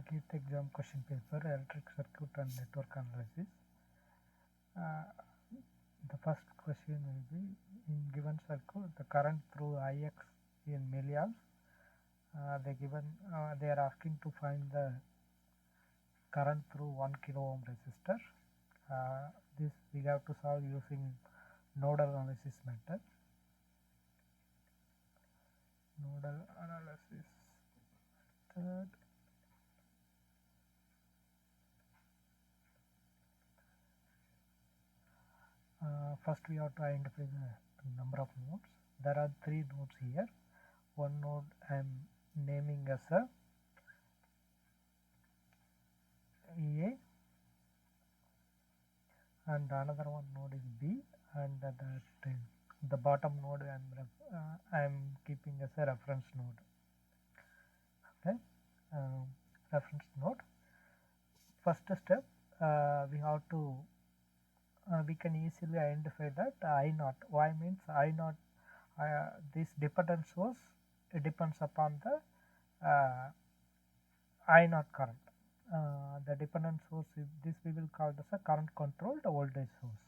GATE exam question paper, electric circuit and network analysis. The first question will be, in given circuit, the current through Ix in milliamps. They are asking to find the current through 1 kilo ohm resistor. This we have to solve using nodal analysis method. Nodal analysis method. First we have to identify the number of nodes. There are 3 nodes here. One node I am naming as a A, and another one node is B, and the bottom node I am keeping as a reference node. Okay, reference node. First step, we have to we can easily identify that I naught. Y means I naught. This dependent source, it depends upon the I naught current. The dependent source, this we will call as a current controlled voltage source.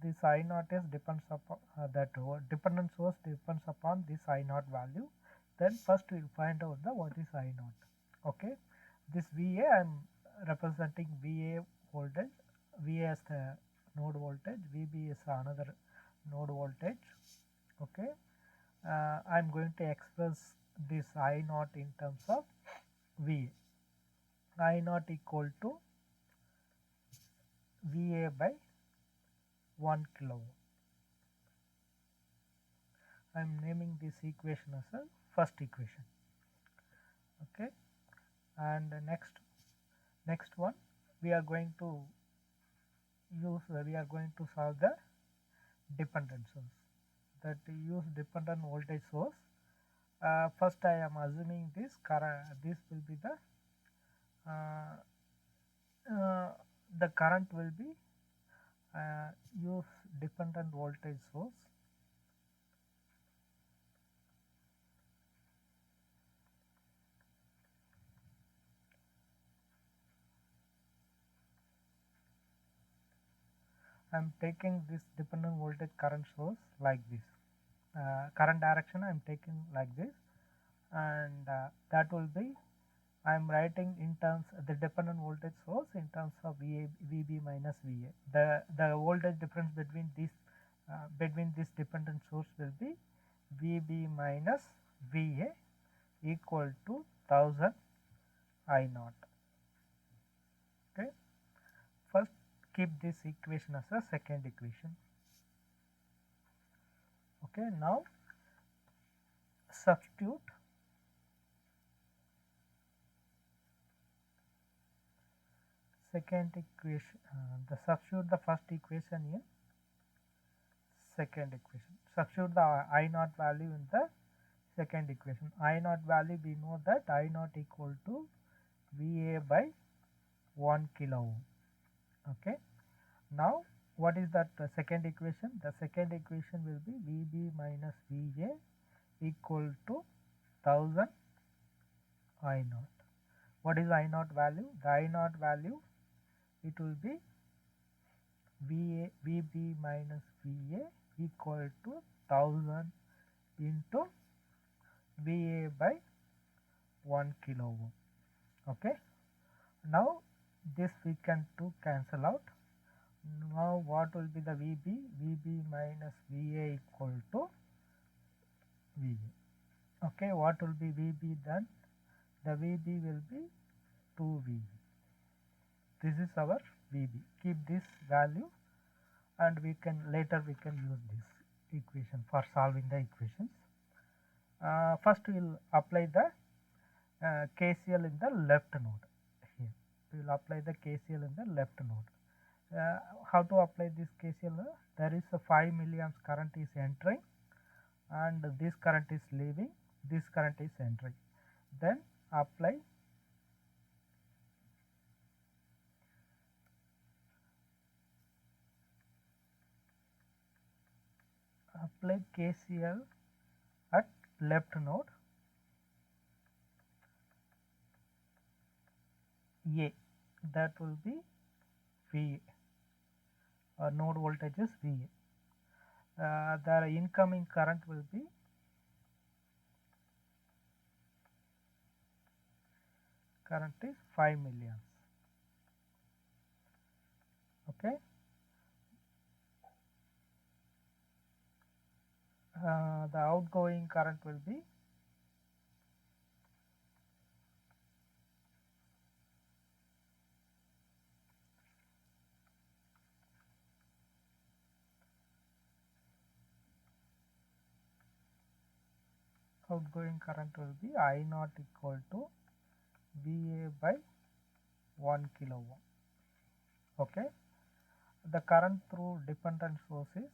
This I naught is depends upon that dependent source depends upon this I naught value. Then first we will find out the what is I naught. Okay, this VA I am representing VA voltage. VA as the node voltage, VB is another node voltage. Okay, I am going to express this I naught in terms of VA. I naught equal to VA by 1 kilo ohm. I am naming this equation as a first equation. Okay, and next one we are going to solve the dependent source. That use dependent voltage source. First I am assuming this current. This will be the current will be use dependent voltage source. I am taking this dependent voltage current source like this. Current direction I am taking like this, and that will be I am writing in terms the dependent voltage source in terms of VB minus VA. The voltage difference between this dependent source will be VB minus VA equal to 1000 I naught. Okay, first keep this equation as a second equation. Okay, now substitute second equation, substitute the first equation in second equation. Substitute the I naught value in the second equation. I naught value, we know that I naught equal to VA by 1 kilo ohm. Okay, now what is that second equation? The second equation will be VB minus VA equal to 1000 I naught. What is I naught value? The I naught value, it will be VB minus VA equal to 1000 into VA by 1 kilo ohm. Okay, now this we can cancel out. Now what will be the VB? VB minus VA equal to VA. Okay, what will be VB then? The VB will be 2VB. This is our VB. Keep this value, and later we can use this equation for solving the equations. First we will apply the KCL in the left node. Here we will apply the KCL in the left node. How to apply this KCL? There is a 5 milliamps current is entering, and this current is leaving, this current is entering. Then apply KCL at left node. A, that will be VA, node voltage is VA. The incoming current will be current is 5 milliamps. Okay. The outgoing current will be I naught equal to VA by 1 kilo ohm. Okay. The current through dependent source is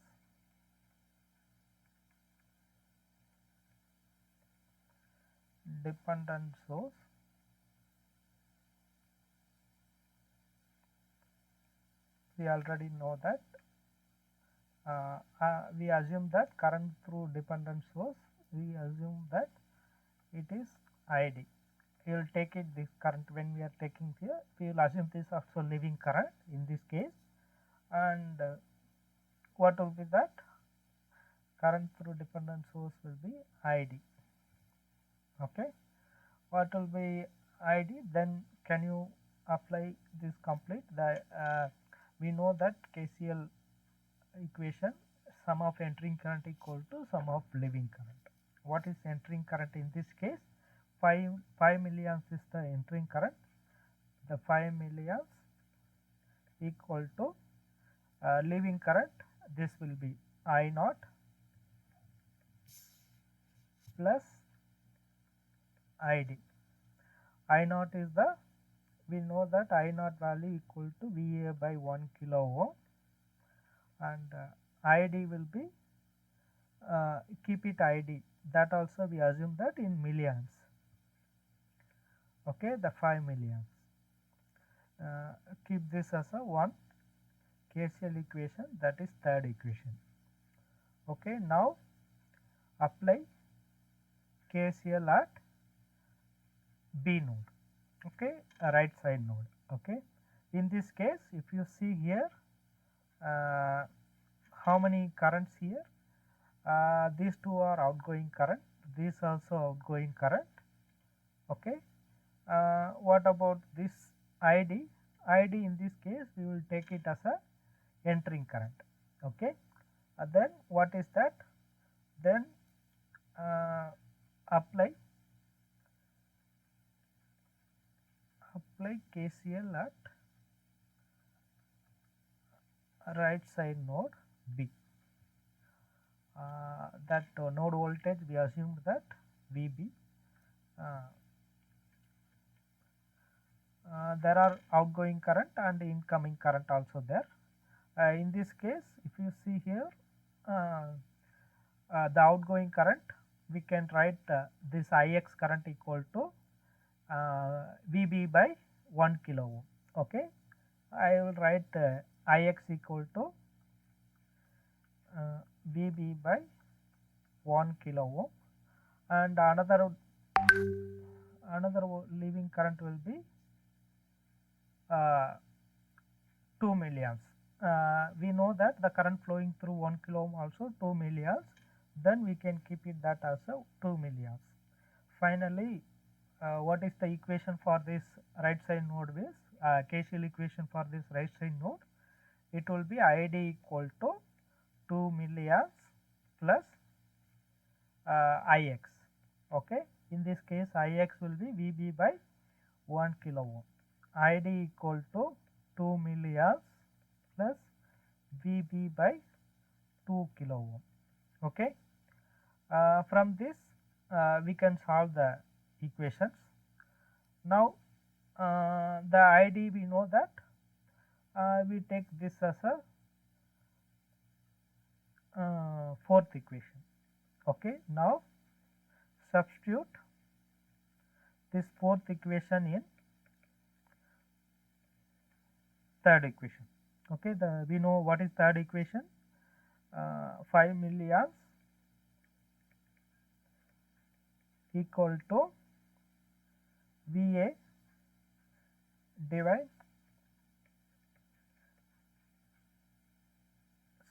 we already know that we assume that current through dependent source, we assume that it is ID. We will take it this current when we are taking here, we will assume this also leaving current in this case, and what will be that? Current through dependent source will be ID. Okay. What will be ID? Then can you apply this complete? We know that KCL equation, sum of entering current equal to sum of leaving current. What is entering current in this case? 5 milliamps is the entering current. The 5 milliamps equal to leaving current. This will be I naught plus ID. I naught is the, we know that I naught value equal to VA by 1 kilo ohm, and ID will be, keep it ID, that also we assume that in milliamps. Okay, the 5 milliamps. Keep this as a one KCL equation, that is third equation. Okay, now apply KCL at B node. Okay, a right side node. Okay, in this case, if you see here, how many currents here? These two are outgoing current, this also outgoing current. Okay, what about this ID? ID in this case we will take it as a entering current. Okay, then what is that? Then apply KCL at right side node B. That node voltage we assumed that VB. There are outgoing current and incoming current also there. In this case, if you see here, the outgoing current, we can write this Ix current equal to VB by 1 kilo ohm. Okay, I will write Ix equal to VB by 1 kilo ohm, and another leaving current will be 2 milliamps. We know that the current flowing through 1 kilo ohm also 2 milliamps, then we can keep it that as a 2 milliamps. Finally, what is the equation for this right side node is, KCL equation for this right side node? It will be ID equal to 2 milliamps plus Ix. Okay, in this case Ix will be VB by 1 kilo ohm. ID equal to 2 milliamps plus VB by 2 kilo ohm. Okay, from this we can solve the equations. Now the ID we know that, we take this as a fourth equation. Okay, now substitute this fourth equation in third equation. Okay, we know what is third equation. 5 milliamps equal to VA divide,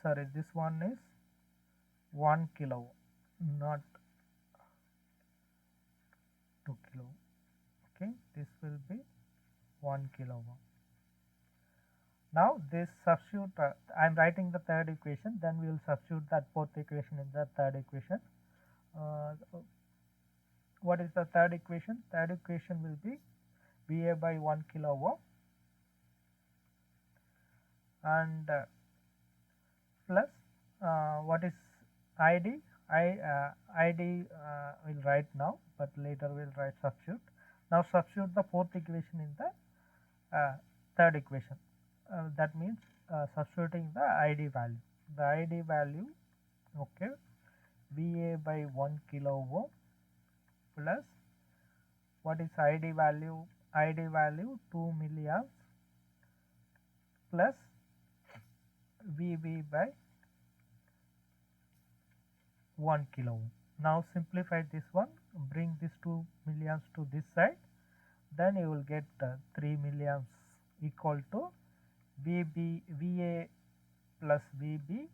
sorry, this one is 1 kilo, not 2 kilo. Okay, this will be 1 kilo. Now this substitute, I am writing the third equation, then we will substitute that fourth equation in the third equation. What is the third equation? Third equation will be VA by 1 kilo ohm and plus what is ID? ID will write now, but later we will write substitute. Now substitute the fourth equation in the third equation. That means substituting the ID value. The ID value, okay, VA by 1 kilo ohm plus what is ID value? ID value 2 milliamps plus VB by 1 kilo ohm. Now simplify this one, bring this 2 milliamps to this side, then you will get 3 milliamps equal to VA plus VB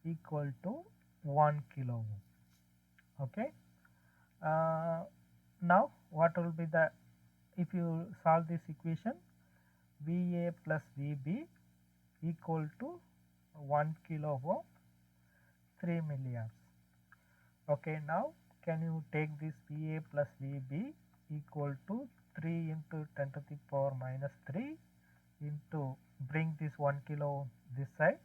equal to 1 kilo ohm. Okay. Now what will be the, if you solve this equation, VA plus VB equal to 1 kilo ohm, 3 milliamps. Okay, now can you take this VA plus VB equal to 3 into 10 to the power minus 3 into, bring this 1 kilo ohm this side,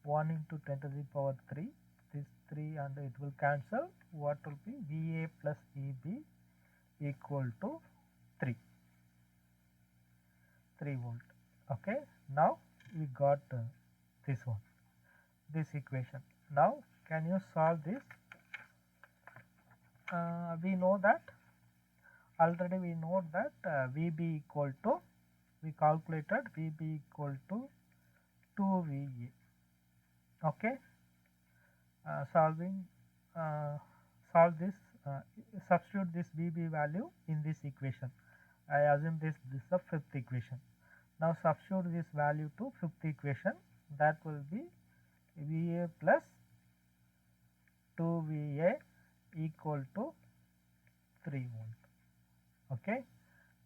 1 into 10 to the power 3, this 3 and it will cancel. What will be VA plus VB equal to 3 volt. Okay, now we got this one, this equation. Now can you solve this? We know that already, we know that VB equal to, we calculated VB equal to 2 VA. Okay, solve this, substitute this VB value in this equation. I assume this is the fifth equation. Now substitute this value to fifth equation, that will be VA plus 2 VA equal to 3 volt. Okay,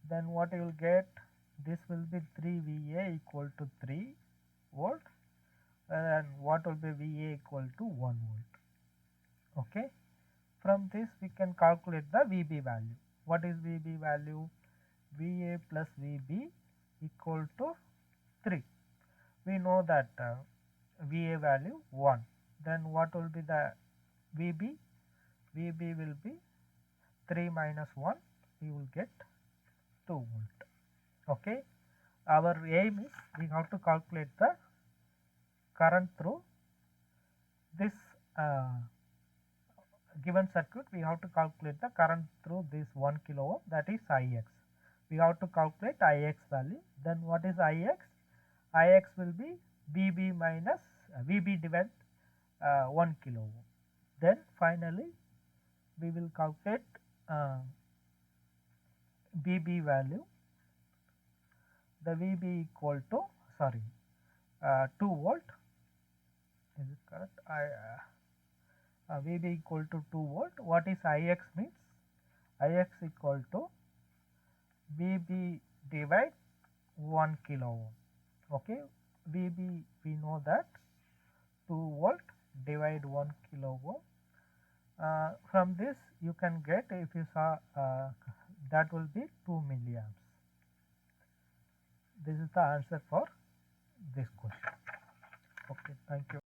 then what you will get, this will be 3 VA equal to 3 volt and what will be VA equal to 1 volt. Okay, from this we can calculate the VB value. What is VB value? VA plus VB equal to 3. We know that VA value 1. Then what will be the VB? VB will be 3 minus 1, we will get 2 volt. Okay, our aim is we have to calculate the current through this given circuit. We have to calculate the current through this 1 kilo ohm, that is Ix. We have to calculate Ix value. Then what is Ix? Ix will be VB minus VB divided 1 kilo ohm. Then finally we will calculate VB value. The VB equal to, sorry, 2 volt. Is it correct? VB equal to 2 volt. What is Ix means? Ix equal to VB divide 1 kilo ohm. Okay, VB we know that 2 volt divide 1 kilo ohm. From this you can get, if you saw, that will be 2 milliamps. This is the answer for this question. Okay, thank you.